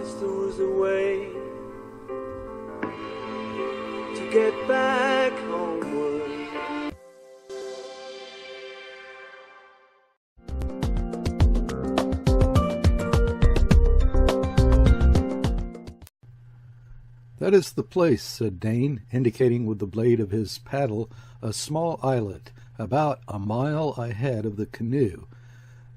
Yes, there was a way to get back homeward. "That is the place," said Dane, indicating with the blade of his paddle a small islet about a mile ahead of the canoe.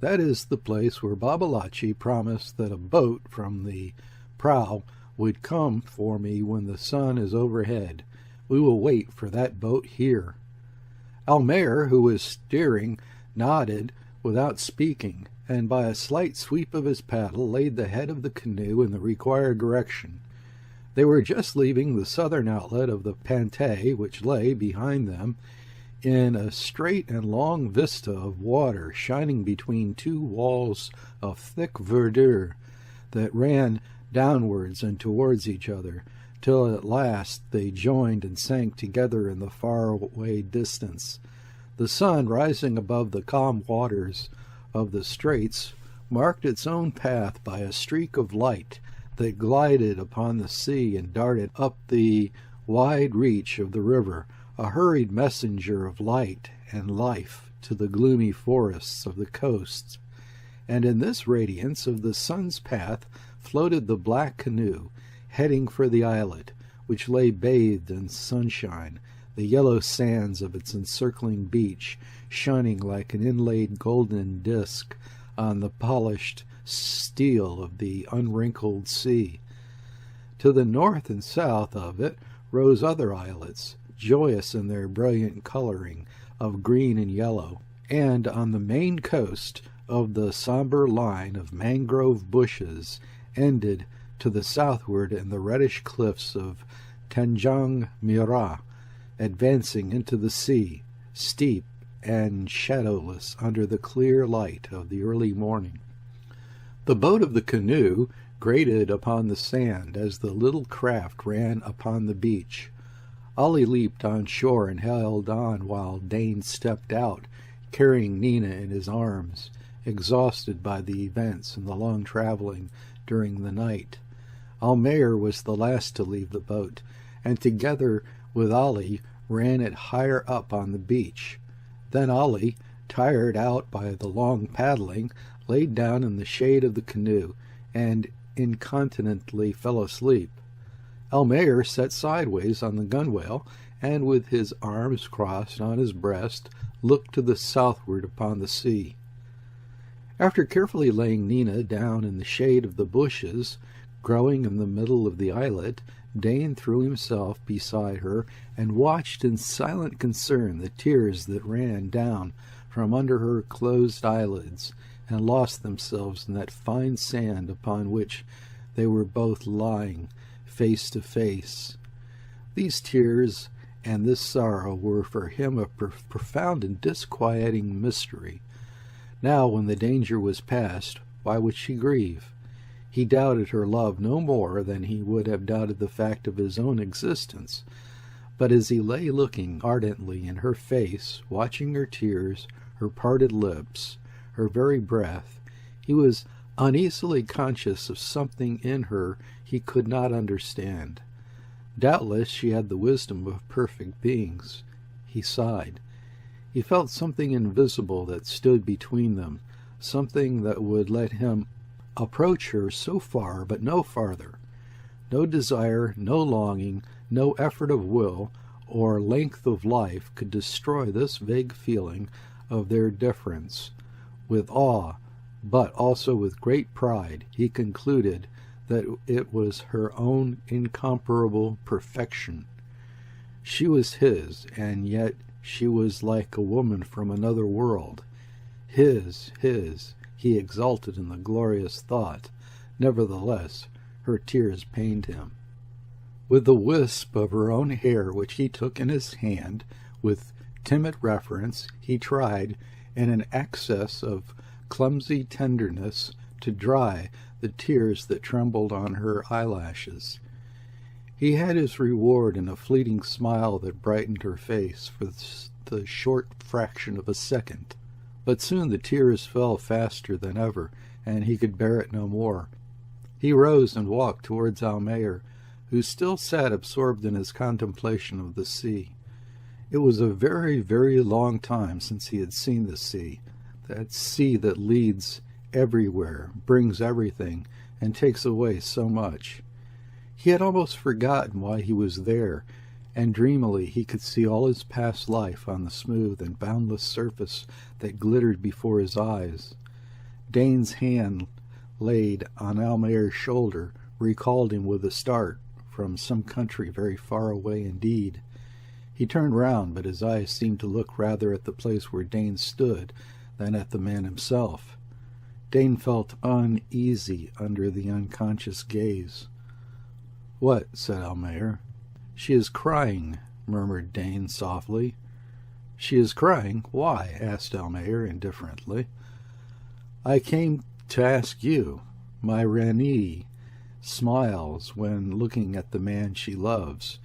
"That is the place where Babalatchi promised that a boat from the prow would come for me when the sun is overhead. We will wait for that boat here." Almayer, who was steering, nodded without speaking, and by a slight sweep of his paddle laid the head of the canoe in the required direction. They were just leaving the southern outlet of the Pantai, which lay behind them in a straight and long vista of water shining between two walls of thick verdure that ran downwards and towards each other, till at last they joined and sank together in the far-away distance. The sun, rising above the calm waters of the straits, marked its own path by a streak of light that glided upon the sea and darted up the wide reach of the river, a hurried messenger of light and life to the gloomy forests of the coasts. And in this radiance of the sun's path floated the black canoe, heading for the islet, which lay bathed in sunshine, the yellow sands of its encircling beach shining like an inlaid golden disk on the polished steel of the unwrinkled sea. To the north and south of it rose other islets, joyous in their brilliant coloring of green and yellow, and on the main coast of the sombre line of mangrove bushes ended to the southward in the reddish cliffs of Tanjong Mirah, advancing into the sea, steep and shadowless under the clear light of the early morning. The boat of the canoe grated upon the sand as the little craft ran upon the beach. Ollie leaped on shore and held on while Dane stepped out, carrying Nina in his arms, exhausted by the events and the long traveling during the night. Almayer was the last to leave the boat, and together with Ollie ran it higher up on the beach. Then Ollie, tired out by the long paddling, laid down in the shade of the canoe, and incontinently fell asleep. Almayer sat sideways on the gunwale, and with his arms crossed on his breast, looked to the southward upon the sea. After carefully laying Nina down in the shade of the bushes growing in the middle of the islet, Dane threw himself beside her and watched in silent concern the tears that ran down from under her closed eyelids and lost themselves in that fine sand upon which they were both lying, face to face. These tears and this sorrow were for him a profound and disquieting mystery. Now, when the danger was past, why would she grieve? He doubted her love no more than he would have doubted the fact of his own existence. But as he lay looking ardently in her face, watching her tears, her parted lips, her very breath, he was uneasily conscious of something in her he could not understand. Doubtless she had the wisdom of perfect beings. He sighed. He felt something invisible that stood between them, something that would let him approach her so far but no farther. No desire, no longing, no effort of will or length of life could destroy this vague feeling of their difference. With awe, but also with great pride, he concluded that it was her own incomparable perfection. She was his, and yet she was like a woman from another world. His, he exulted in the glorious thought. Nevertheless, her tears pained him. With the wisp of her own hair which he took in his hand, with timid reverence, he tried, in an access of clumsy tenderness, to dry the tears that trembled on her eyelashes. He had his reward in a fleeting smile that brightened her face for the short fraction of a second. But soon the tears fell faster than ever, and he could bear it no more. He rose and walked towards Almayer, who still sat absorbed in his contemplation of the sea. It was a very, very long time since he had seen the sea, that sea that leads everywhere, brings everything, and takes away so much. He had almost forgotten why he was there, and dreamily he could see all his past life on the smooth and boundless surface that glittered before his eyes. Dane's hand laid on Almayer's shoulder recalled him with a start from some country very far away indeed. He turned round, but his eyes seemed to look rather at the place where Dane stood than at the man himself. Dane felt uneasy under the unconscious gaze. "What?" said Almayer. "She is crying," murmured Dane softly. "She is crying? Why?" asked Almayer indifferently. "I came to ask you. My Rani smiles when looking at the man she loves.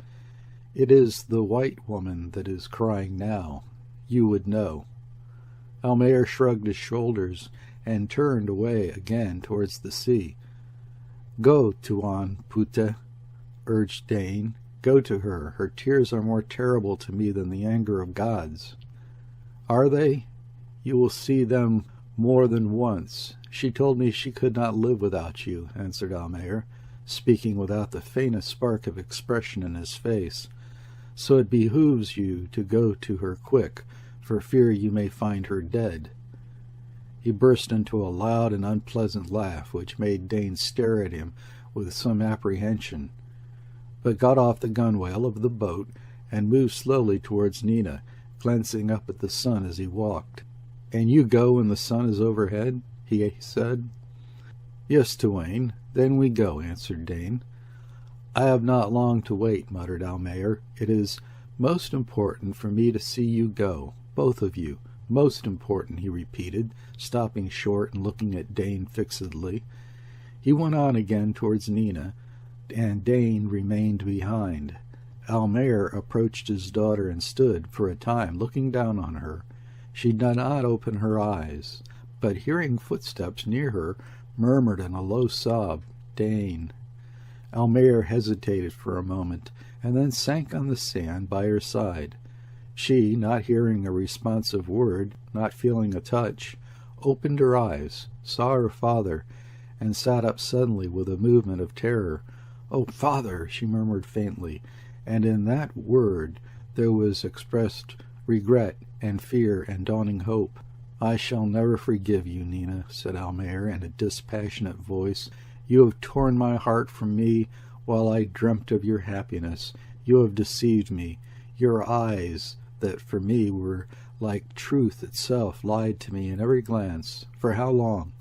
It is the white woman that is crying now. You would know." Almayer shrugged his shoulders and turned away again towards the sea. "Go, Tuan Pute," urged Dane. "Go to her. Her tears are more terrible to me than the anger of gods." "Are they? You will see them more than once. She told me she could not live without you," answered Almayer, speaking without the faintest spark of expression in his face. "So it behooves you to go to her quick, for fear you may find her dead." He burst into a loud and unpleasant laugh, which made Dane stare at him with some apprehension, but got off the gunwale of the boat and moved slowly towards Nina, glancing up at the sun as he walked. "And you go when the sun is overhead?" he said. "Yes, Tuane, then we go," answered Dane. "I have not long to wait," muttered Almayer. "It is most important for me to see you go, both of you. Most important," he repeated, stopping short and looking at Dane fixedly. He went on again towards Nina, and Dane remained behind. Almayer approached his daughter and stood, for a time, looking down on her. She did not open her eyes, but hearing footsteps near her, murmured in a low sob, "Dane." Almayer hesitated for a moment, and then sank on the sand by her side. She, not hearing a responsive word, not feeling a touch, opened her eyes, saw her father, and sat up suddenly with a movement of terror. "Oh, father!" she murmured faintly, and in that word there was expressed regret and fear and dawning hope. "I shall never forgive you, Nina," said Almayer in a dispassionate voice. "You have torn my heart from me while I dreamt of your happiness. You have deceived me. Your eyes, that for me were like truth itself, lied to me in every glance. For how long?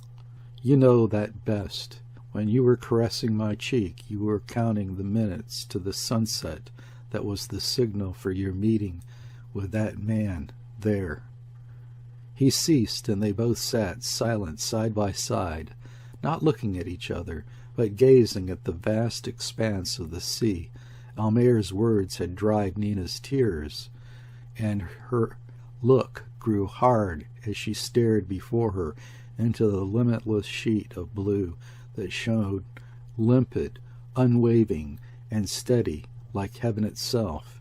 You know that best. When you were caressing my cheek, you were counting the minutes to the sunset that was the signal for your meeting with that man there." He ceased, and they both sat silent side by side, not looking at each other, but gazing at the vast expanse of the sea. Almayer's words had dried Nina's tears, and her look grew hard as she stared before her into the limitless sheet of blue that showed limpid, unwavering, and steady like heaven itself.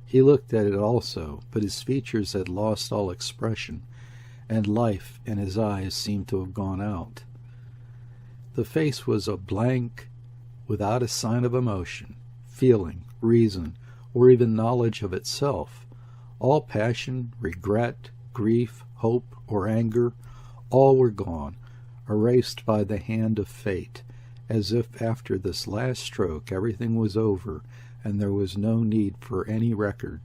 He looked at it also, but his features had lost all expression, and life in his eyes seemed to have gone out. The face was a blank, without a sign of emotion, feeling, reason, or even knowledge of itself. All passion, regret, grief, hope, or anger, all were gone, erased by the hand of fate, as if after this last stroke everything was over, and there was no need for any record.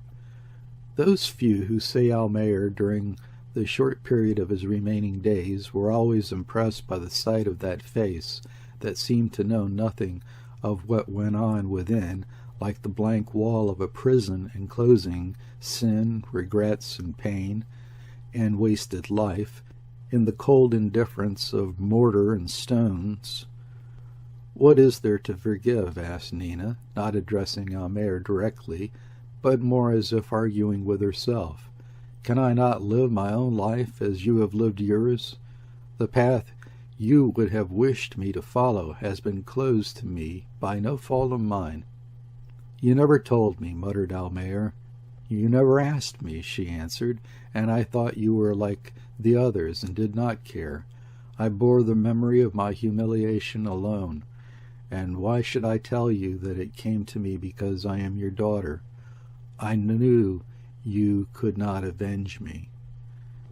Those few who say Almayer during the short period of his remaining days were always impressed by the sight of that face that seemed to know nothing of what went on within, like the blank wall of a prison enclosing sin, regrets, and pain, and wasted life, in the cold indifference of mortar and stones. "What is there to forgive?" asked Nina, not addressing Almayer directly, but more as if arguing with herself. "Can I not live my own life as you have lived yours? The path you would have wished me to follow has been closed to me by no fault of mine." "You never told me," muttered Almayer. "You never asked me," she answered, "and I thought you were like the others and did not care. I bore the memory of my humiliation alone. And why should I tell you that it came to me because I am your daughter? I knew you could not avenge me."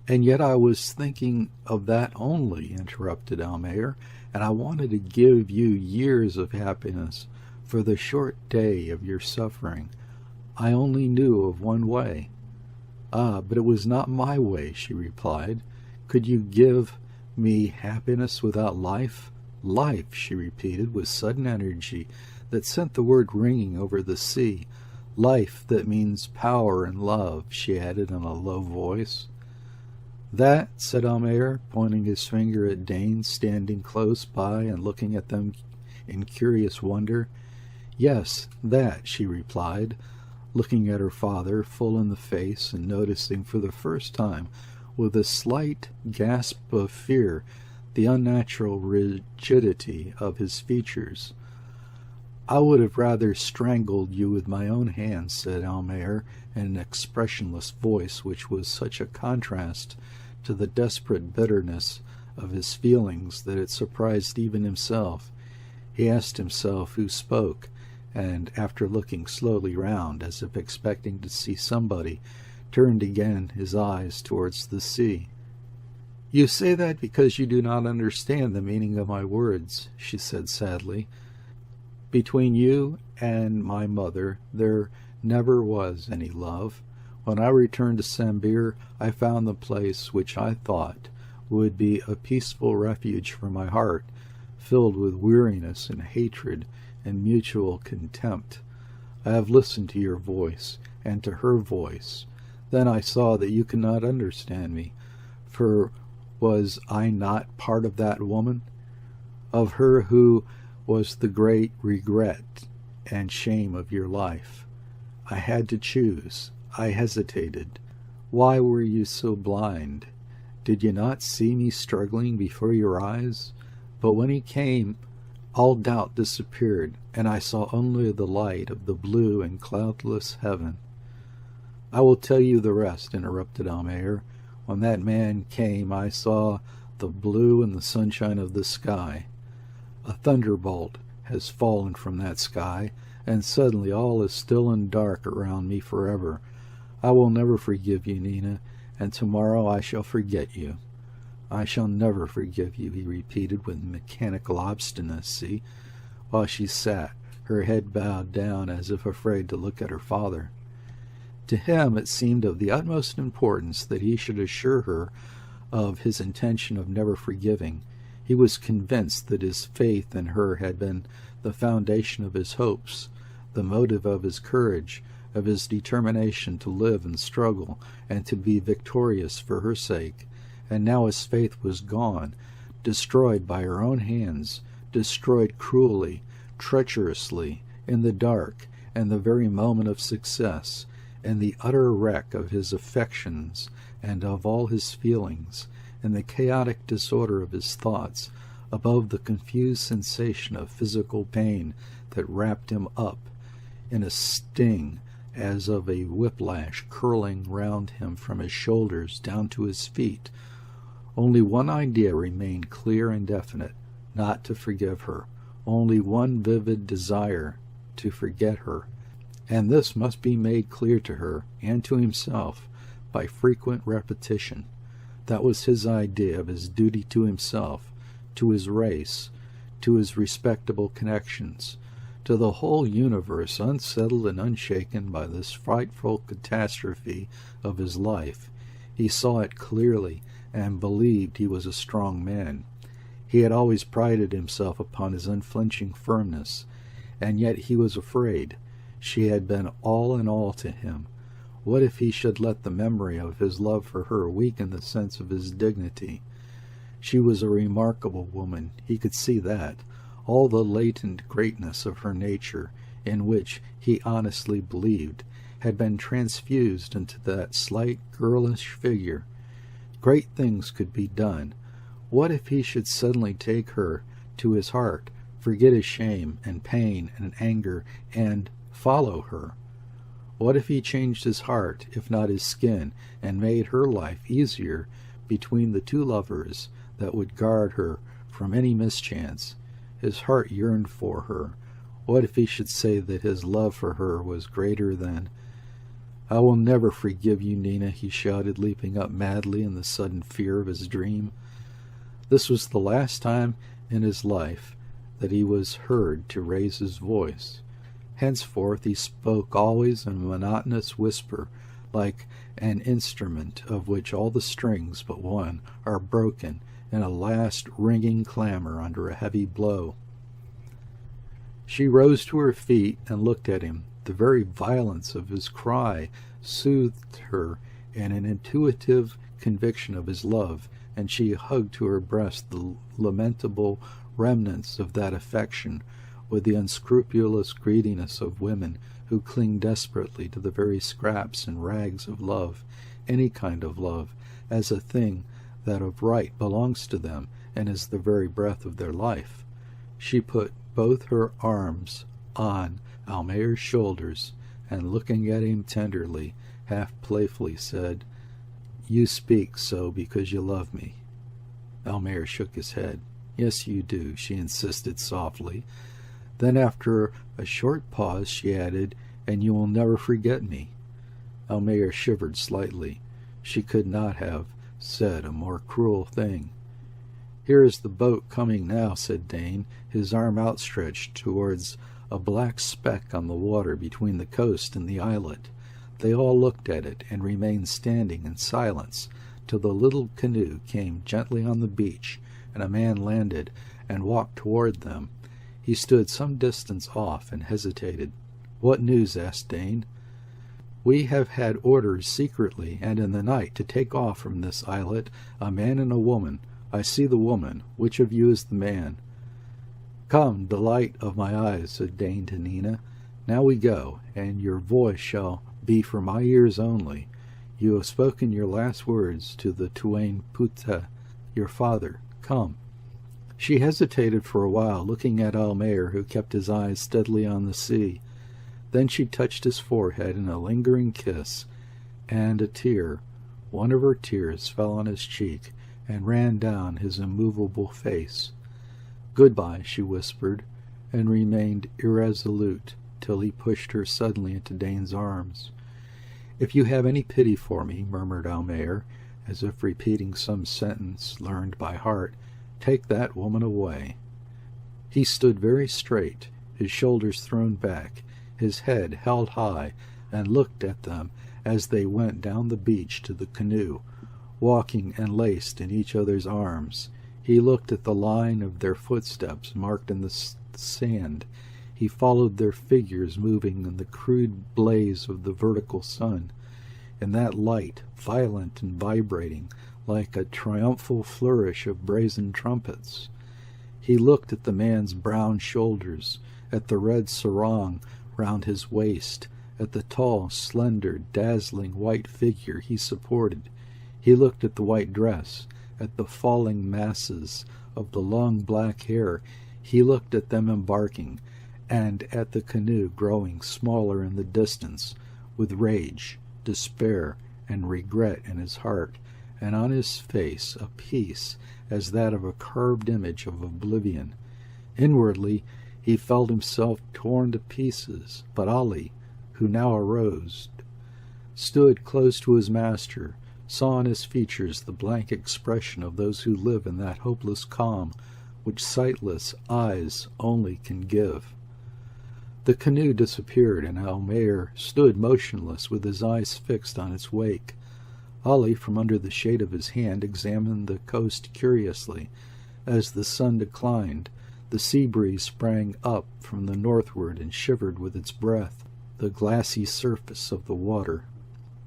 "And yet I was thinking of that only," interrupted Almayer, "and I wanted to give you years of happiness for the short day of your suffering. I only knew of one way." "Ah, but it was not my way," she replied. "Could you give me happiness without life?" "Life," she repeated with sudden energy that sent the word ringing over the sea. "Life that means power and love," she added in a low voice. "That," said Almayer, pointing his finger at Dane standing close by and looking at them in curious wonder. "Yes, that," she replied, looking at her father full in the face and noticing for the first time, with a slight gasp of fear, the unnatural rigidity of his features. "I would have rather strangled you with my own hands," said Almayer in an expressionless voice which was such a contrast to the desperate bitterness of his feelings that it surprised even himself. He asked himself who spoke, and after looking slowly round, as if expecting to see somebody, turned again his eyes towards the sea. "You say that because you do not understand the meaning of my words," she said sadly. "Between you and my mother there never was any love. When I returned to Sambir, I found the place which I thought would be a peaceful refuge for my heart, filled with weariness and hatred and mutual contempt. I have listened to your voice and to her voice. Then I saw that you could not understand me, for was I not part of that woman? Of her who was the great regret and shame of your life. I had to choose. I hesitated. Why were you so blind? Did you not see me struggling before your eyes? But when he came, all doubt disappeared, and I saw only the light of the blue and cloudless heaven." "I will tell you the rest," interrupted Almayer. "When that man came, I saw the blue and the sunshine of the sky. A thunderbolt has fallen from that sky, and suddenly all is still and dark around me forever. I will never forgive you, Nina, and tomorrow I shall forget you." "I shall never forgive you," he repeated with mechanical obstinacy, while she sat, her head bowed down as if afraid to look at her father. To him it seemed of the utmost importance that he should assure her of his intention of never forgiving. He was convinced that his faith in her had been the foundation of his hopes, the motive of his courage, of his determination to live and struggle and to be victorious for her sake. And now his faith was gone, destroyed by her own hands, destroyed cruelly, treacherously, in the dark, and the very moment of success, in the utter wreck of his affections and of all his feelings, in the chaotic disorder of his thoughts, above the confused sensation of physical pain that wrapped him up in a sting as of a whiplash curling round him from his shoulders down to his feet. Only one idea remained clear and definite, not to forgive her. Only one vivid desire, to forget her. And this must be made clear to her and to himself by frequent repetition. That was his idea of his duty to himself, to his race, to his respectable connections, to the whole universe unsettled and unshaken by this frightful catastrophe of his life. He saw it clearly and believed he was a strong man. He had always prided himself upon his unflinching firmness, and yet he was afraid. She had been all in all to him. What if he should let the memory of his love for her weaken the sense of his dignity? She was a remarkable woman, he could see that. All the latent greatness of her nature, in which he honestly believed, had been transfused into that slight girlish figure. Great things could be done What if he should suddenly take her to his heart, forget his shame and pain and anger, and follow her? What if he changed his heart, if not his skin, and made her life easier between the two lovers that would guard her from any mischance? His heart yearned for her. What if he should say that his love for her was greater than— "I will never forgive you, Nina," he shouted, leaping up madly in the sudden fear of his dream. This was the last time in his life that he was heard to raise his voice. Henceforth he spoke always in a monotonous whisper, like an instrument of which all the strings but one are broken in a last ringing clamor under a heavy blow. She rose to her feet and looked at him. The very violence of his cry soothed her in an intuitive conviction of his love, and she hugged to her breast the lamentable remnants of that affection with the unscrupulous greediness of women who cling desperately to the very scraps and rags of love, any kind of love, as a thing that of right belongs to them and is the very breath of their life. She put both her arms on Almayer's shoulders, and looking at him tenderly, half playfully, said, "You speak so because you love me." Almayer shook his head. "Yes, you do," she insisted softly. Then after a short pause she added, "And you will never forget me." Almayer shivered slightly. She could not have said a more cruel thing. "Here is the boat coming now," said Dane, his arm outstretched towards a black speck on the water between the coast and the islet. They all looked at it and remained standing in silence till the little canoe came gently on the beach, and a man landed and walked toward them. He stood some distance off and hesitated. "What news?" asked Dane. "We have had orders secretly and in the night to take off from this islet a man and a woman. I see the woman. Which of you is the man?" "Come, delight of my eyes," said Dane to Nina. "Now we go, and your voice shall be for my ears only. You have spoken your last words to the Tuain Puta, your father. Come." She hesitated for a while, looking at Almayer, who kept his eyes steadily on the sea. Then she touched his forehead in a lingering kiss, and a tear, one of her tears, fell on his cheek and ran down his immovable face. "Goodbye," she whispered, and remained irresolute till he pushed her suddenly into Dane's arms. "If you have any pity for me," murmured Almayer, as if repeating some sentence learned by heart, "take that woman away." He stood very straight, his shoulders thrown back, his head held high, and looked at them as they went down the beach to the canoe, walking enlaced in each other's arms. He looked at the line of their footsteps marked in the sand. He followed their figures moving in the crude blaze of the vertical sun, in that light, violent and vibrating, like a triumphal flourish of brazen trumpets. He looked at the man's brown shoulders, at the red sarong round his waist, at the tall, slender, dazzling white figure he supported. He looked at the white dress, at the falling masses of the long black hair. He looked at them embarking, and at the canoe growing smaller in the distance, with rage, despair, and regret in his heart, and on his face a peace as that of a carved image of oblivion. Inwardly he felt himself torn to pieces, but Ali, who now arose, stood close to his master, saw in his features the blank expression of those who live in that hopeless calm which sightless eyes only can give. The canoe disappeared, and Almayer stood motionless with his eyes fixed on its wake. Ali, from under the shade of his hand, examined the coast curiously. As the sun declined, the sea breeze sprang up from the northward and shivered with its breath the glassy surface of the water.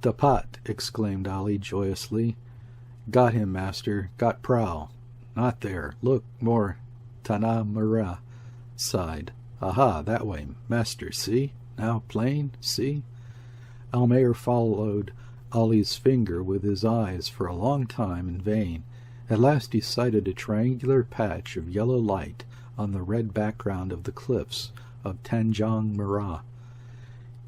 "Tapat!" exclaimed Ali joyously. "Got him, master. Got prow. Not there. Look, more Tana Mara side. Aha, that way, master. See? Now plain? See?" Almayer followed Ali's finger with his eyes for a long time in vain, At last he sighted a triangular patch of yellow light on the red background of the cliffs of Tanjong Mirrah.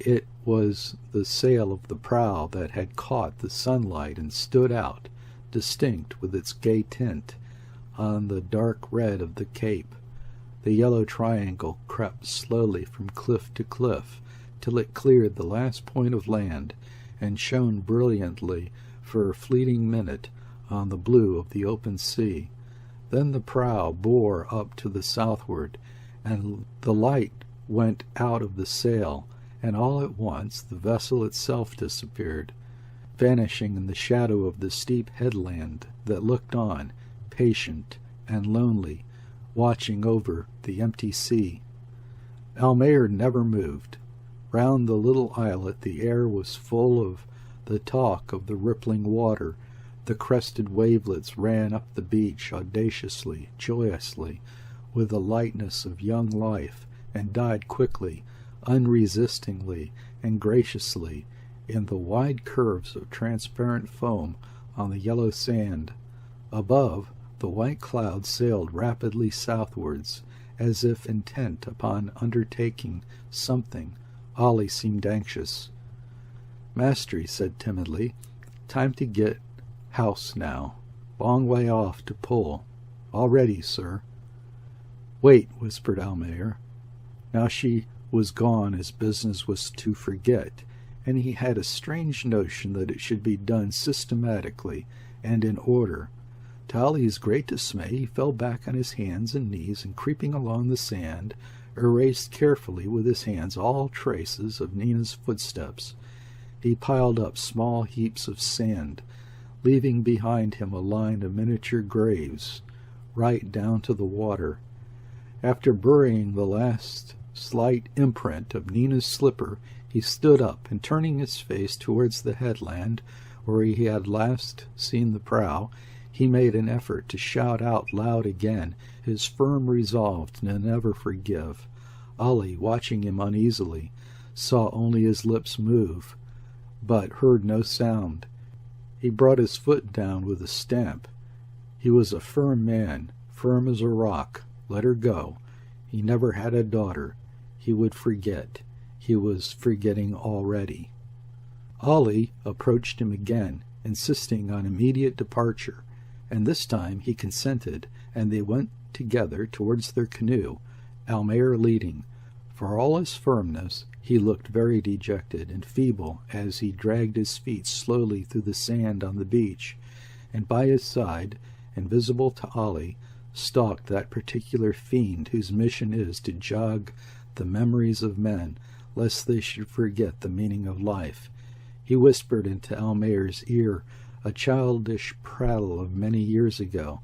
It was the sail of the prow that had caught the sunlight and stood out, distinct with its gay tint, on the dark red of the cape. The yellow triangle crept slowly from cliff to cliff till it cleared the last point of land and shone brilliantly for a fleeting minute on the blue of the open sea. Then the prow bore up to the southward, and the light went out of the sail, and all at once the vessel itself disappeared, vanishing in the shadow of the steep headland that looked on, patient and lonely, watching over the empty sea. Almayer never moved. Round the little islet the air was full of the talk of the rippling water. The crested wavelets ran up the beach audaciously, joyously, with the lightness of young life, and died quickly, unresistingly, and graciously in the wide curves of transparent foam on the yellow sand. Above, the white clouds sailed rapidly southwards, as if intent upon undertaking something. Ollie seemed anxious. "Master," he said timidly, "time to get house now. Long way off to pull. All ready, sir." "Wait," whispered Almayer. Now she was gone as business was to forget, and he had a strange notion that it should be done systematically and in order. To Ollie's great dismay, he fell back on his hands and knees, and creeping along the sand, erased carefully with his hands all traces of Nina's footsteps. He piled up small heaps of sand, leaving behind him a line of miniature graves, right down to the water. After burying the last slight imprint of Nina's slipper, he stood up, and turning his face towards the headland, where he had last seen the prow, he made an effort to shout out loud again his firm resolve to never forgive. Ollie, watching him uneasily, saw only his lips move, but heard no sound. He brought his foot down with a stamp. He was a firm man, firm as a rock. Let her go. He never had a daughter. He would forget. He was forgetting already. Ollie approached him again, insisting on immediate departure, and this time he consented, and they went together towards their canoe, Almayer leading. For all his firmness, he looked very dejected and feeble as he dragged his feet slowly through the sand on the beach, and by his side, invisible to Ollie, stalked that particular fiend whose mission is to jog the memories of men, lest they should forget the meaning of life. He whispered into Almayer's ear a childish prattle of many years ago.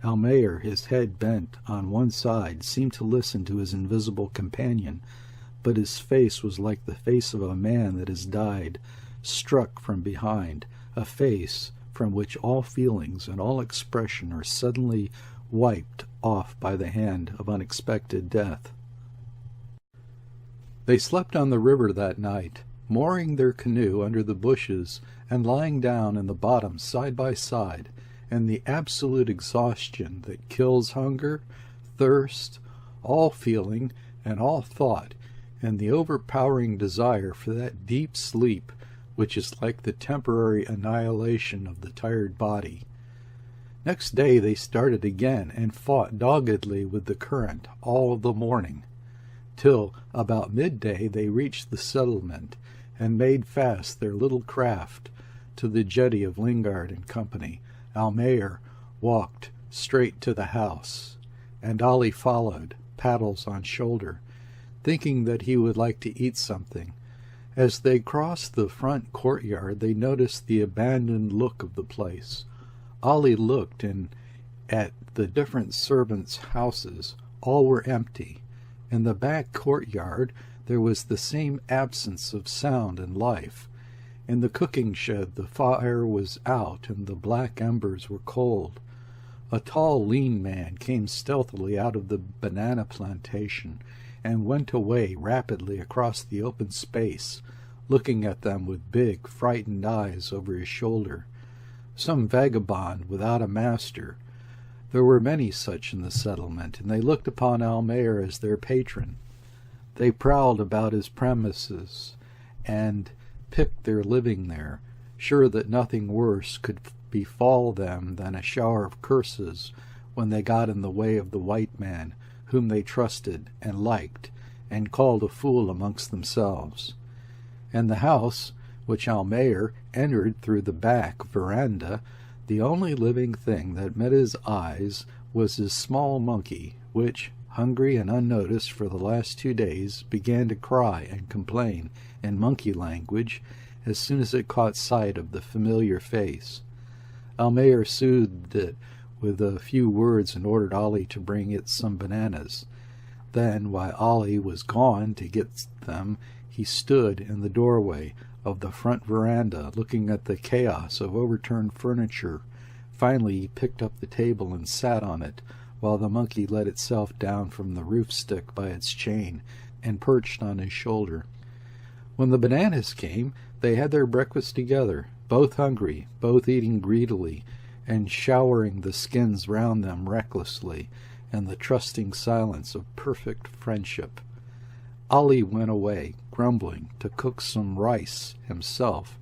Almayer, his head bent on one side, seemed to listen to his invisible companion, but his face was like the face of a man that has died, struck from behind, a face from which all feelings and all expression are suddenly wiped off by the hand of unexpected death. They slept on the river that night, mooring their canoe under the bushes and lying down in the bottom side by side, and the absolute exhaustion that kills hunger, thirst, all feeling, and all thought, and the overpowering desire for that deep sleep which is like the temporary annihilation of the tired body. Next day they started again and fought doggedly with the current all the morning, till about midday they reached the settlement and made fast their little craft to the jetty of Lingard and Company. Almayer walked straight to the house, and Ollie followed, paddles on shoulder, thinking that he would like to eat something. As they crossed the front courtyard, they noticed the abandoned look of the place. Ollie looked in at the different servants' houses. All were empty. In the back courtyard there was the same absence of sound and life. In the cooking shed the fire was out and the black embers were cold. A tall, lean man came stealthily out of the banana plantation and went away rapidly across the open space, looking at them with big, frightened eyes over his shoulder. some vagabond without a master. There were many such in the settlement, and they looked upon Almayer as their patron. They prowled about his premises and picked their living there, sure that nothing worse could befall them than a shower of curses when they got in the way of the white man whom they trusted and liked, and called a fool amongst themselves. In the house, which Almayer entered through the back veranda, the only living thing that met his eyes was his small monkey, which, hungry and unnoticed for the last 2 days, began to cry and complain in monkey language as soon as it caught sight of the familiar face. Almayer soothed it with a few words and ordered Ollie to bring it some bananas. Then, while Ollie was gone to get them, he stood in the doorway of the front veranda, looking at the chaos of overturned furniture. Finally he picked up the table and sat on it, while the monkey let itself down from the roof stick by its chain and perched on his shoulder. When the bananas came, they had their breakfast together, both hungry, both eating greedily, and showering the skins round them recklessly, in the trusting silence of perfect friendship. Ollie went away, grumbling, to cook some rice himself,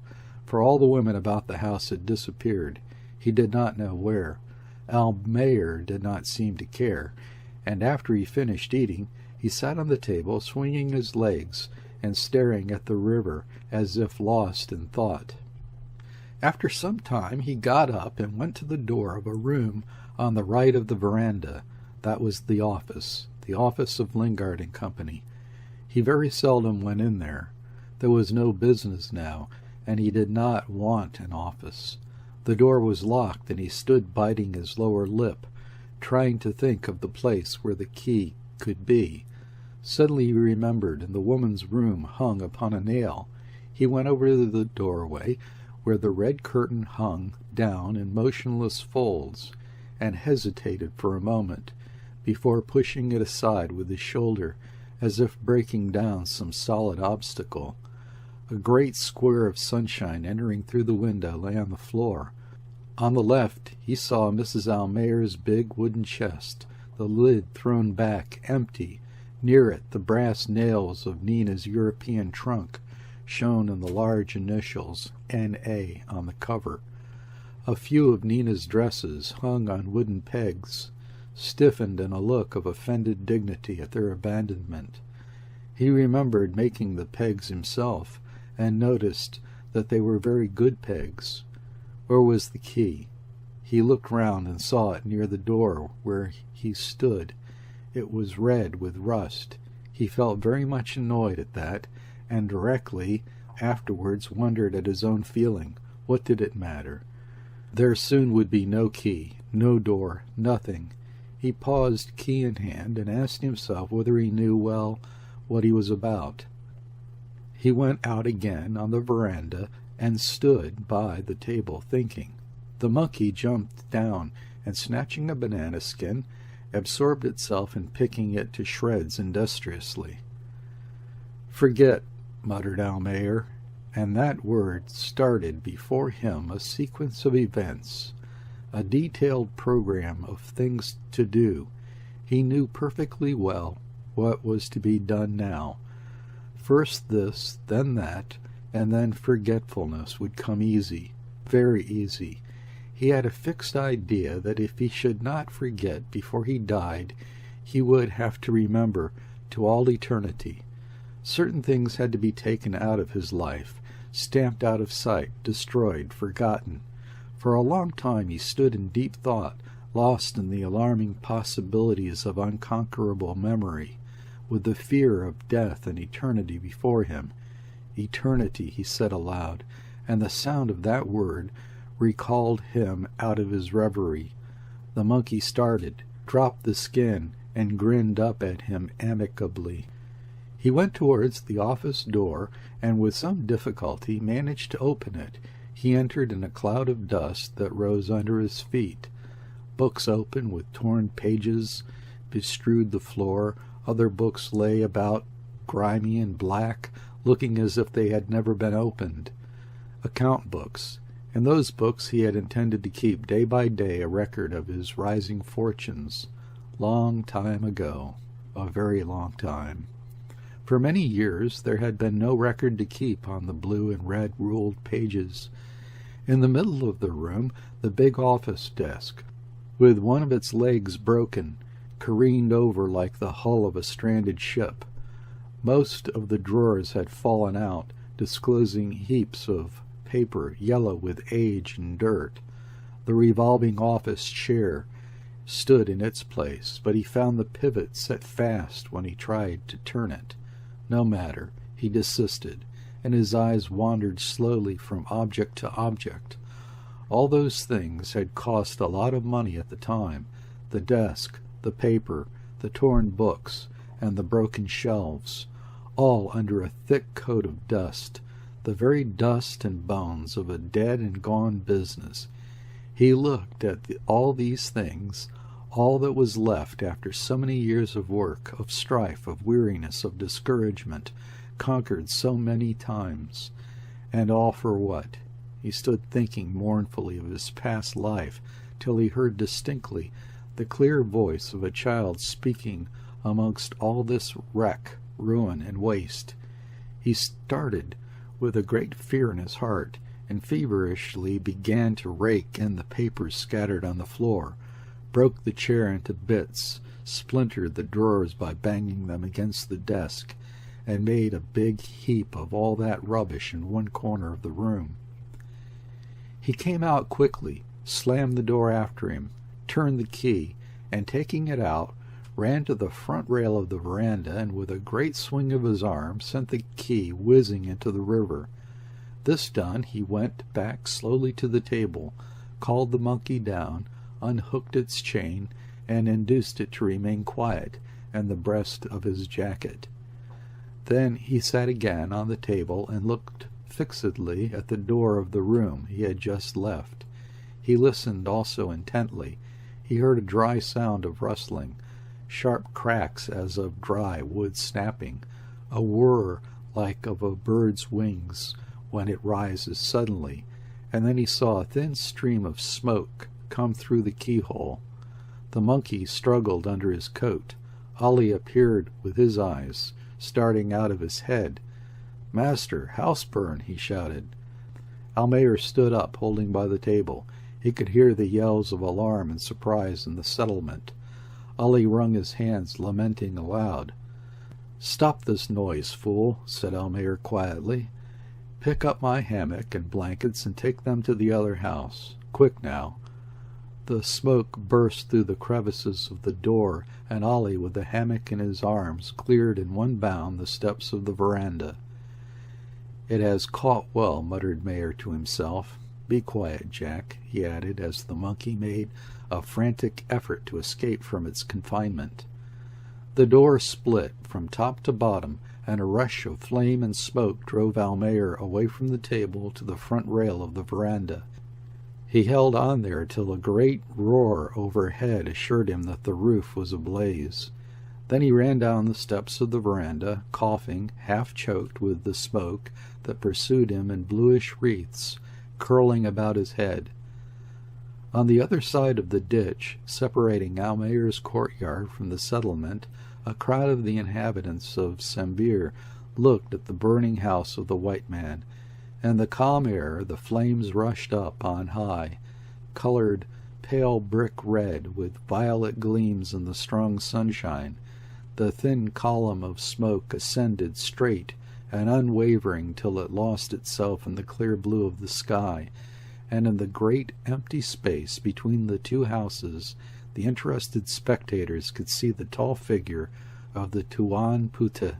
for all the women about the house had disappeared. He did not know where. Almayer did not seem to care, and after he finished eating, he sat on the table, swinging his legs and staring at the river as if lost in thought. After some time he got up and went to the door of a room on the right of the veranda. That was the office of Lingard and Company. He very seldom went in there. There was no business now, and he did not want an office. The door was locked, and he stood biting his lower lip, trying to think of the place where the key could be. Suddenly he remembered, and the woman's room hung upon a nail. He went over to the doorway, where the red curtain hung down in motionless folds, and hesitated for a moment, before pushing it aside with his shoulder, as if breaking down some solid obstacle. A great square of sunshine entering through the window lay on the floor. On the left he saw Mrs. Almayer's big wooden chest, the lid thrown back, empty. Near it the brass nails of Nina's European trunk, shown in the large initials N.A. on the cover. A few of Nina's dresses hung on wooden pegs, stiffened in a look of offended dignity at their abandonment. He remembered making the pegs himself, and noticed that they were very good pegs. Where was the key? He looked round and saw it near the door where he stood. It was red with rust. He felt very much annoyed at that, and directly afterwards wondered at his own feeling. What did it matter? There soon would be no key, no door, nothing. He paused, key in hand, and asked himself whether he knew well what he was about. He went out again on the veranda and stood by the table thinking. The monkey jumped down, and snatching a banana skin, absorbed itself in picking it to shreds industriously. "Forget," muttered Almayer, and that word started before him a sequence of events, a detailed program of things to do. He knew perfectly well what was to be done now. First this, then that, and then forgetfulness would come easy, very easy. He had a fixed idea that if he should not forget before he died, he would have to remember to all eternity. Certain things had to be taken out of his life, stamped out of sight, destroyed, forgotten. For a long time he stood in deep thought, lost in the alarming possibilities of unconquerable memory, with the fear of death and eternity before him. Eternity, he said aloud, and the sound of that word recalled him out of his reverie. The monkey started, dropped the skin, and grinned up at him amicably. He went towards the office door, and with some difficulty managed to open it. He entered in a cloud of dust that rose under his feet. Books open with torn pages bestrewed the floor. Other books lay about, grimy and black, looking as if they had never been opened. Account books, In those books he had intended to keep day by day a record of his rising fortunes. Long time ago. A very long time. For many years there had been no record to keep on the blue and red ruled pages. In the middle of the room, the big office desk, with one of its legs broken, careened over like the hull of a stranded ship. Most of the drawers had fallen out, disclosing heaps of paper yellow with age and dirt. The revolving office chair stood in its place, but he found the pivot set fast when he tried to turn it. No matter, he desisted, and his eyes wandered slowly from object to object. All those things had cost a lot of money at the time, the desk, the paper, the torn books, and the broken shelves, all under a thick coat of dust, the very dust and bones of a dead and gone business. He looked at all these things, all that was left after so many years of work, of strife, of weariness, of discouragement, conquered so many times, and all for what? He stood thinking mournfully of his past life, till he heard distinctly the clear voice of a child speaking amongst all this wreck, ruin, and waste. He started with a great fear in his heart, and feverishly began to rake in the papers scattered on the floor, broke the chair into bits, splintered the drawers by banging them against the desk, and made a big heap of all that rubbish in one corner of the room. He came out quickly, slammed the door after him, turned the key, and taking it out, ran to the front rail of the veranda, and with a great swing of his arm sent the key whizzing into the river. This done, he went back slowly to the table, called the monkey down, unhooked its chain, and induced it to remain quiet in the breast of his jacket. Then he sat again on the table and looked fixedly at the door of the room he had just left. He listened also intently. He heard a dry sound of rustling, sharp cracks as of dry wood snapping, a whir like of a bird's wings when it rises suddenly, and then he saw a thin stream of smoke come through the keyhole. The monkey struggled under his coat. Ollie appeared with his eyes starting out of his head. "Master, house burn!" he shouted. Almayer stood up, holding by the table. He could hear the yells of alarm and surprise in the settlement. Ollie wrung his hands, lamenting aloud. "Stop this noise, fool," said Almayer quietly. "Pick up my hammock and blankets and take them to the other house. Quick now." The smoke burst through the crevices of the door, and Ollie, with the hammock in his arms, cleared in one bound the steps of the veranda. "It has caught well," muttered Mayer to himself. "Be quiet, Jack," he added, as the monkey made a frantic effort to escape from its confinement. The door split from top to bottom, and a rush of flame and smoke drove Almayer away from the table to the front rail of the veranda. He held on there till a great roar overhead assured him that the roof was ablaze. Then he ran down the steps of the veranda, coughing, half-choked with the smoke that pursued him in bluish wreaths, curling about his head. On the other side of the ditch, separating Almayer's courtyard from the settlement, a crowd of the inhabitants of Sambir looked at the burning house of the white man. In the calm air the flames rushed up on high, colored pale brick red with violet gleams in the strong sunshine. The thin column of smoke ascended straight and unwavering till it lost itself in the clear blue of the sky, and in the great empty space between the two houses the interested spectators could see the tall figure of the Tuan Puta,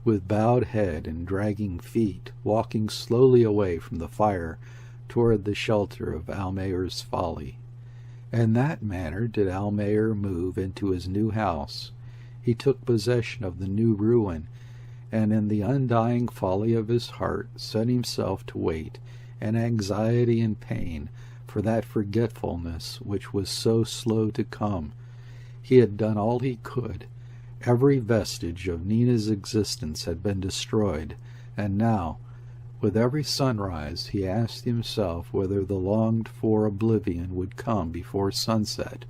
with bowed head and dragging feet, walking slowly away from the fire toward the shelter of Almayer's Folly. In that manner did Almayer move into his new house. He took possession of the new ruin, and in the undying folly of his heart set himself to wait, in anxiety and pain, for that forgetfulness which was so slow to come. He had done all he could. Every vestige of Nina's existence had been destroyed, and now With every sunrise he asked himself whether the longed-for oblivion would come before sunset,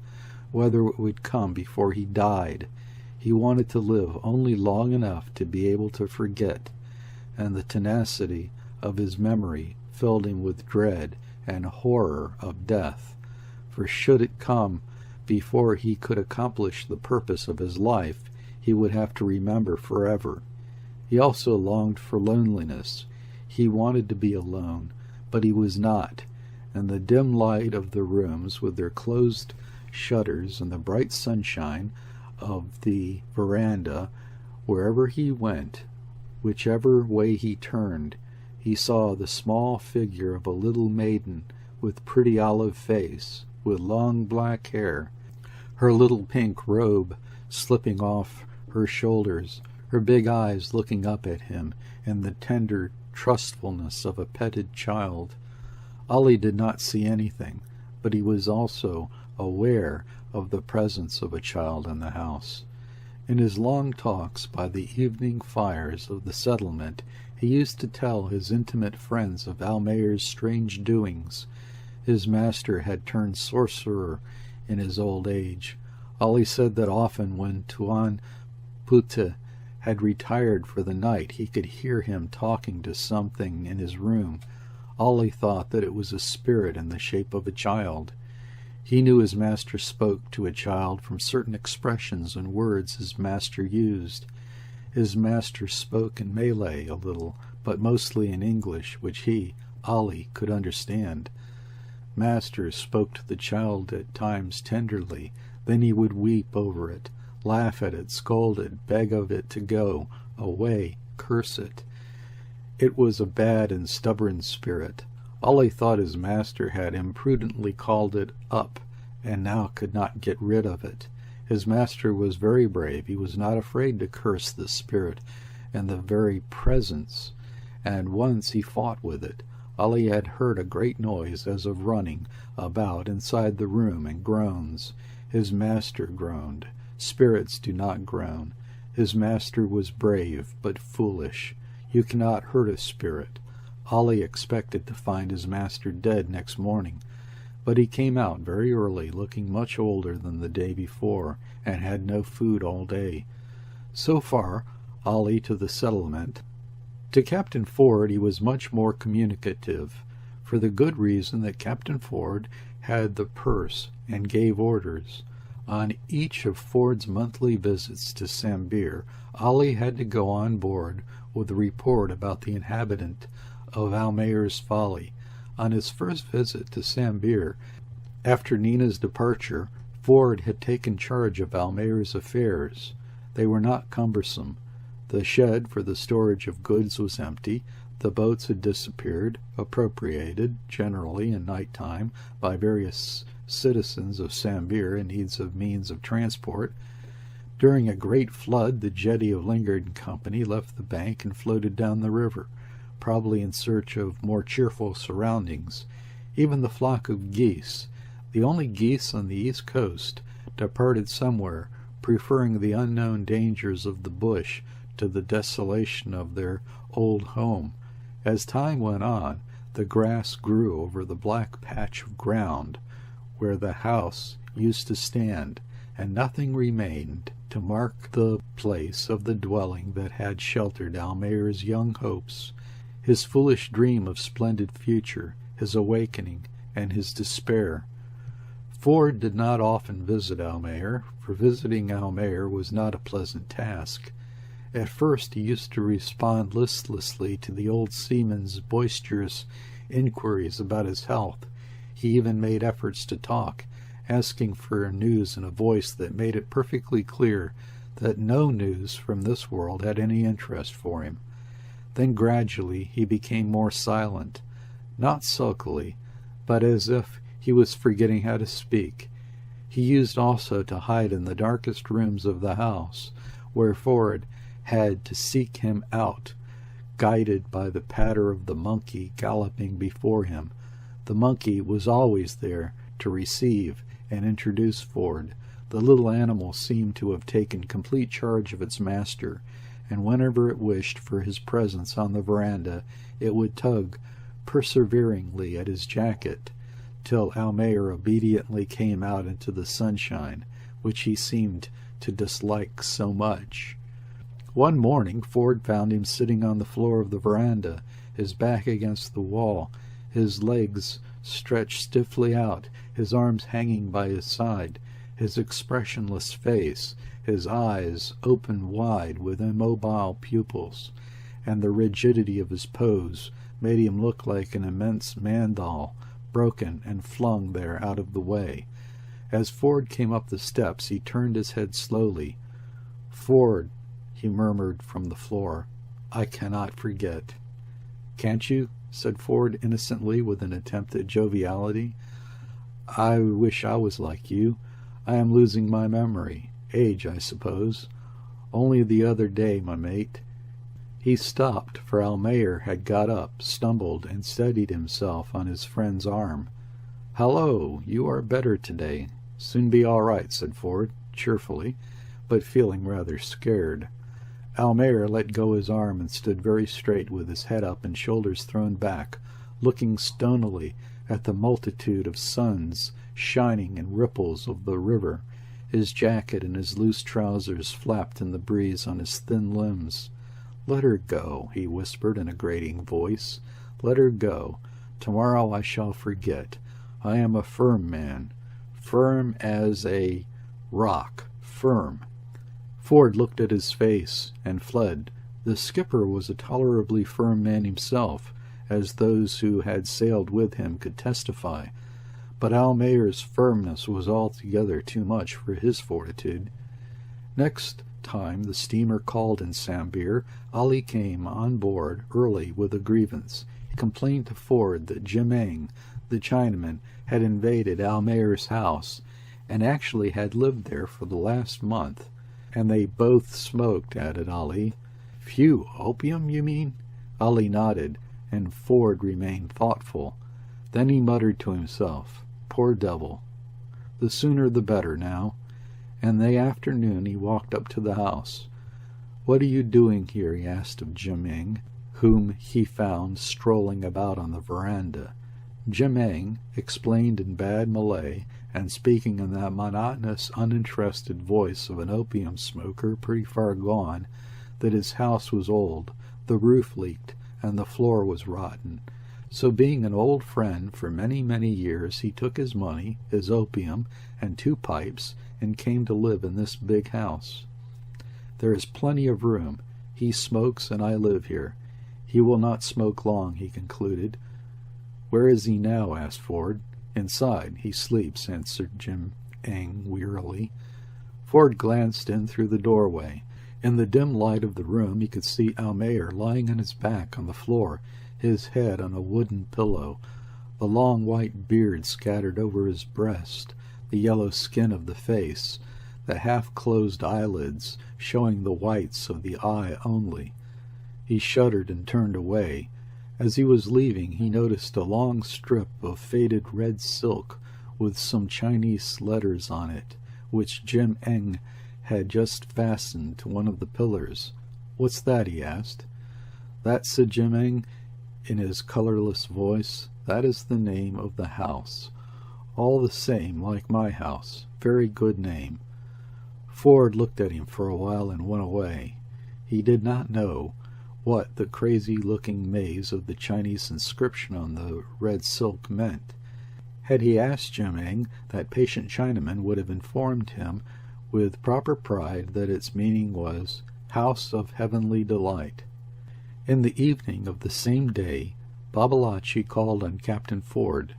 whether it would come before he died. He wanted to live only long enough to be able to forget, and the tenacity of his memory filled him with dread and horror of death. For should it come before he could accomplish the purpose of his life, he would have to remember forever. He also longed for loneliness. He wanted to be alone, but he was not, and the dim light of the rooms with their closed shutters and the bright sunshine of the veranda, wherever he went, whichever way he turned, he saw the small figure of a little maiden with pretty olive face, with long black hair, her little pink robe slipping off her shoulders, her big eyes looking up at him in the tender trustfulness of a petted child. Ollie did not see anything, but he was also aware of the presence of a child in the house. In his long talks by the evening fires of the settlement, he used to tell his intimate friends of Almayer's strange doings. His master had turned sorcerer in his old age. Ollie said that often when Tuan Pute had retired for the night, he could hear him talking to something in his room. Ollie thought that it was a spirit in the shape of a child. He knew his master spoke to a child from certain expressions and words his master used. His master spoke in Malay a little, but mostly in English, which he, Ollie, could understand. Master spoke to the child at times tenderly, then he would weep over it, laugh at it, scold it, beg of it to go away, curse it. It was a bad and stubborn spirit. Ollie thought his master had imprudently called it up, and now could not get rid of it. His master was very brave. He was not afraid to curse the spirit in the very presence, and once he fought with it. Ollie had heard a great noise as of running about inside the room and groans. His master groaned. Spirits do not groan. His master was brave, but foolish. You cannot hurt a spirit. Ollie expected to find his master dead next morning, but he came out very early, looking much older than the day before, and had no food all day. So far, Ollie to the settlement. To Captain Ford he was much more communicative, for the good reason that Captain Ford had the purse and gave orders. On each of Ford's monthly visits to Sambir, Ollie had to go on board with a report about the inhabitant of Almayer's Folly. On his first visit to Sambir, after Nina's departure, Ford had taken charge of Almayer's affairs. They were not cumbersome. The shed for the storage of goods was empty. The boats had disappeared, appropriated, generally in night time, by various citizens of Sambir in need of means of transport. During a great flood, the jetty of Lingard and Company left the bank and floated down the river, probably in search of more cheerful surroundings. Even the flock of geese, the only geese on the east coast, departed somewhere, preferring the unknown dangers of the bush to the desolation of their old home. As time went on, the grass grew over the black patch of ground where the house used to stand, and nothing remained to mark the place of the dwelling that had sheltered Almayer's young hopes, his foolish dream of splendid future, his awakening, and his despair. Ford did not often visit Almayer, for visiting Almayer was not a pleasant task. At first he used to respond listlessly to the old seaman's boisterous inquiries about his health. He even made efforts to talk, asking for news in a voice that made it perfectly clear that no news from this world had any interest for him. Then gradually he became more silent, not sulkily, but as if he was forgetting how to speak. He used also to hide in the darkest rooms of the house, where Ford had to seek him out, guided by the patter of the monkey galloping before him. The monkey was always there to receive and introduce Ford. The little animal seemed to have taken complete charge of its master, and whenever it wished for his presence on the veranda, it would tug perseveringly at his jacket, till Almayer obediently came out into the sunshine, which he seemed to dislike so much. One morning Ford found him sitting on the floor of the veranda, his back against the wall, his legs stretched stiffly out, his arms hanging by his side, his expressionless face, his eyes open wide with immobile pupils, and the rigidity of his pose made him look like an immense man-doll, broken and flung there out of the way. As Ford came up the steps, he turned his head slowly. "Ford," he murmured from the floor, "I cannot forget." "Can't you?" said Ford innocently, with an attempt at joviality. "I wish I was like you. I am losing my memory. Age, I suppose. Only the other day, my mate—" He stopped, for Almayer had got up, stumbled, and steadied himself on his friend's arm. "Hallo, you are better today. Soon be all right," said Ford, cheerfully, but feeling rather scared. Almayer let go his arm and stood very straight with his head up and shoulders thrown back, looking stonily at the multitude of suns shining in ripples of the river. His jacket and his loose trousers flapped in the breeze on his thin limbs. "Let her go," he whispered in a grating voice. "Let her go. Tomorrow I shall forget. I am a firm man. Firm as a rock. Firm." Ford looked at his face and fled. The skipper was a tolerably firm man himself, as those who had sailed with him could testify, but Almayer's firmness was altogether too much for his fortitude. Next time the steamer called in Sambir, Ali came on board early with a grievance. He complained to Ford that Jim-Eng, the Chinaman, had invaded Almayer's house, and actually had lived there for the last month. "And they both smoked," added Ali. "Phew, opium, you mean?" Ali nodded, and Ford remained thoughtful. Then he muttered to himself, "Poor devil. The sooner the better now." And the afternoon he walked up to the house. "What are you doing here?" he asked of Jim-Eng, whom he found strolling about on the veranda. Jim-Eng explained in bad Malay, and speaking in that monotonous, uninterested voice of an opium smoker pretty far gone, that his house was old, the roof leaked, and the floor was rotten. So being an old friend for many, many years, he took his money, his opium, and 2 pipes, and came to live in this big house. There is plenty of room. He smokes, and I live here. He will not smoke long," he concluded. "Where is he now?" asked Ford. "Inside. He sleeps," answered Jim-Eng wearily. Ford glanced in through the doorway. In the dim light of the room he could see Almayer lying on his back on the floor, his head on a wooden pillow, the long white beard scattered over his breast, the yellow skin of the face, the half-closed eyelids showing the whites of the eye only. He shuddered and turned away. As he was leaving, he noticed a long strip of faded red silk with some Chinese letters on it, which Jim-Eng had just fastened to one of the pillars. "What's that?" he asked. "That," said Jim-Eng in his colorless voice, "that is the name of the house. All the same, like my house. Very good name." Ford looked at him for a while and went away. He did not know what the crazy-looking maze of the Chinese inscription on the red silk meant. Had he asked Jim-Eng, that patient Chinaman would have informed him with proper pride that its meaning was House of Heavenly Delight. In the evening of the same day, Babalatchi called on Captain Ford.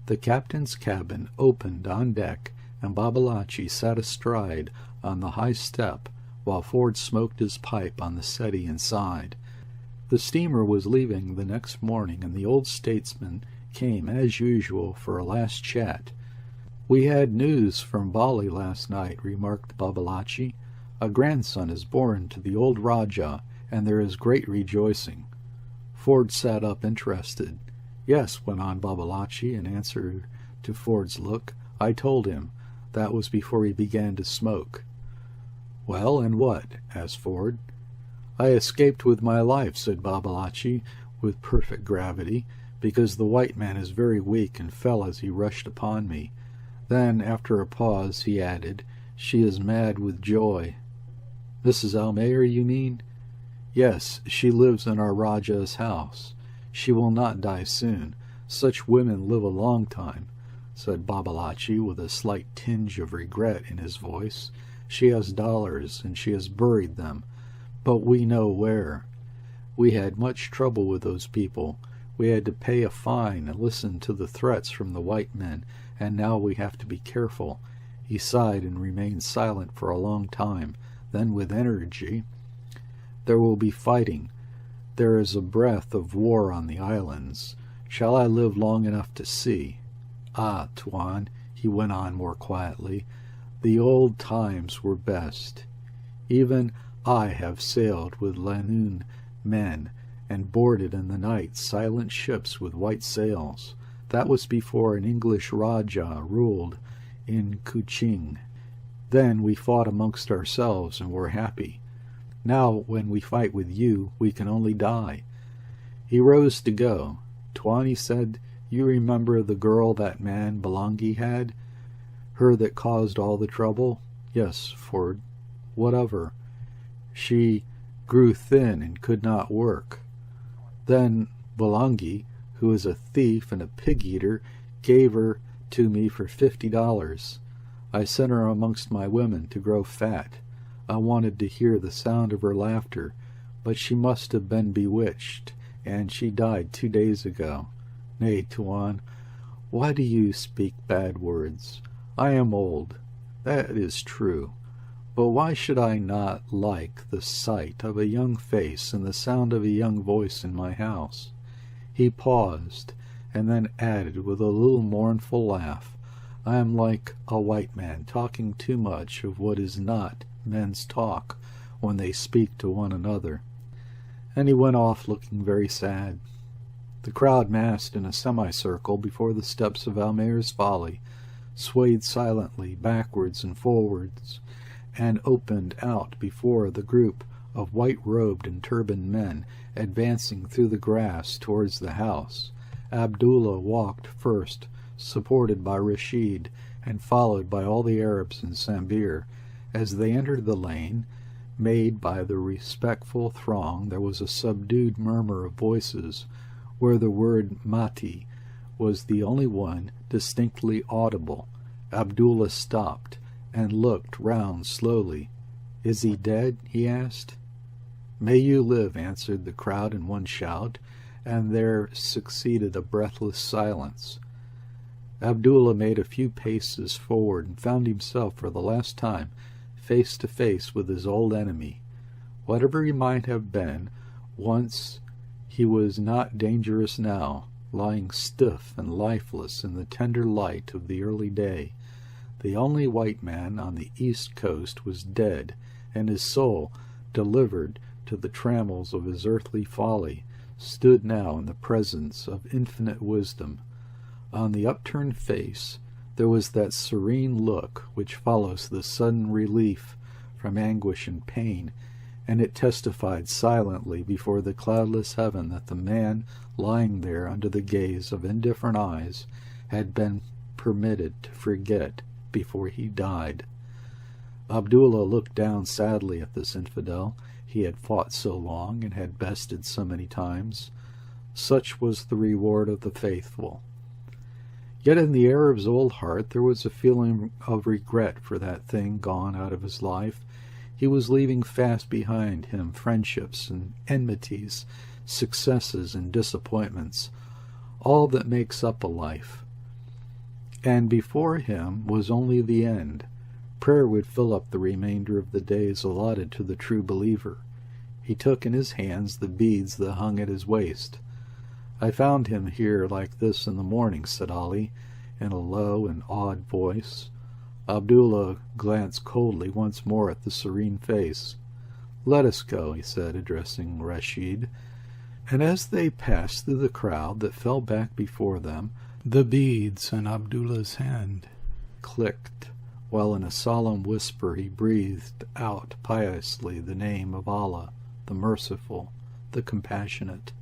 The captain's cabin opened on deck, and Babalatchi sat astride on the high step, while Ford smoked his pipe on the settee inside. The steamer was leaving the next morning, and the old statesman came, as usual, for a last chat. "We had news from Folly last night," remarked Babalatchi. "A grandson is born to the old Rajah, and there is great rejoicing." Ford sat up interested. "Yes," went on Babalatchi, in answer to Ford's look. "I told him. That was before he began to smoke." "Well, and what?" asked Ford. "I escaped with my life," said Babalatchi, with perfect gravity, "because the white man is very weak and fell as he rushed upon me." Then, after a pause, he added, "She is mad with joy." "Mrs. Almayer, you mean?" "Yes, she lives in our Rajah's house. She will not die soon. Such women live a long time," said Babalatchi, with a slight tinge of regret in his voice. "She has dollars, and she has buried them, but we know where. We had much trouble with those people. We had to pay a fine and listen to the threats from the white men, and now we have to be careful." He sighed and remained silent for a long time. Then, with energy, "There will be fighting. There is a breath of war on the islands. Shall I live long enough to see? Ah, Tuan," he went on more quietly, "the old times were best. Even I have sailed with Lanun men, and boarded in the night silent ships with white sails. That was before an English Rajah ruled in Kuching. Then we fought amongst ourselves and were happy. Now, when we fight with you, we can only die." He rose to go. "Tuan," he said, "you remember the girl that man Balangi had? Her that caused all the trouble?" "Yes, Ford." "What of her?" "She grew thin and could not work. Then Balangi, who is a thief and a pig-eater, gave her to me for $50. I sent her amongst my women to grow fat. I wanted to hear the sound of her laughter, but she must have been bewitched, and she died 2 days ago. Nay, Tuan, why do you speak bad words? I am old, that is true, but why should I not like the sight of a young face and the sound of a young voice in my house?" He paused, and then added with a little mournful laugh, "I am like a white man talking too much of what is not men's talk when they speak to one another." And he went off looking very sad. The crowd massed in a semicircle before the steps of Almayer's Folly, swayed silently backwards and forwards, and opened out before the group of white-robed and turbaned men advancing through the grass towards the house. Abdullah walked first, supported by Rashid, and followed by all the Arabs in Sambir. As they entered the lane made by the respectful throng, there was a subdued murmur of voices, where the word "Mati" was the only one distinctly audible. Abdullah stopped and looked round slowly. "Is he dead?" he asked. "May you live," answered the crowd in one shout, and there succeeded a breathless silence. Abdullah made a few paces forward and found himself for the last time face to face with his old enemy. Whatever he might have been once, he was not dangerous now, lying stiff and lifeless in the tender light of the early day. The only white man on the east coast was dead, and his soul, delivered to the trammels of his earthly folly, stood now in the presence of infinite wisdom. On the upturned face there was that serene look which follows the sudden relief from anguish and pain, and it testified silently before the cloudless heaven that the man lying there under the gaze of indifferent eyes had been permitted to forget before he died. Abdullah looked down sadly at this infidel he had fought so long and had bested so many times. Such was the reward of the faithful. Yet in the Arab's old heart there was a feeling of regret for that thing gone out of his life. He was leaving fast behind him friendships and enmities, successes and disappointments, all that makes up a life. And before him was only the end. Prayer would fill up the remainder of the days allotted to the true believer. He took in his hands the beads that hung at his waist. "I found him here like this in the morning," said Ali, in a low and awed voice. Abdullah glanced coldly once more at the serene face. "Let us go," he said, addressing Rashid. And as they passed through the crowd that fell back before them, the beads in Abdullah's hand clicked, while in a solemn whisper he breathed out piously the name of Allah. the merciful, the compassionate.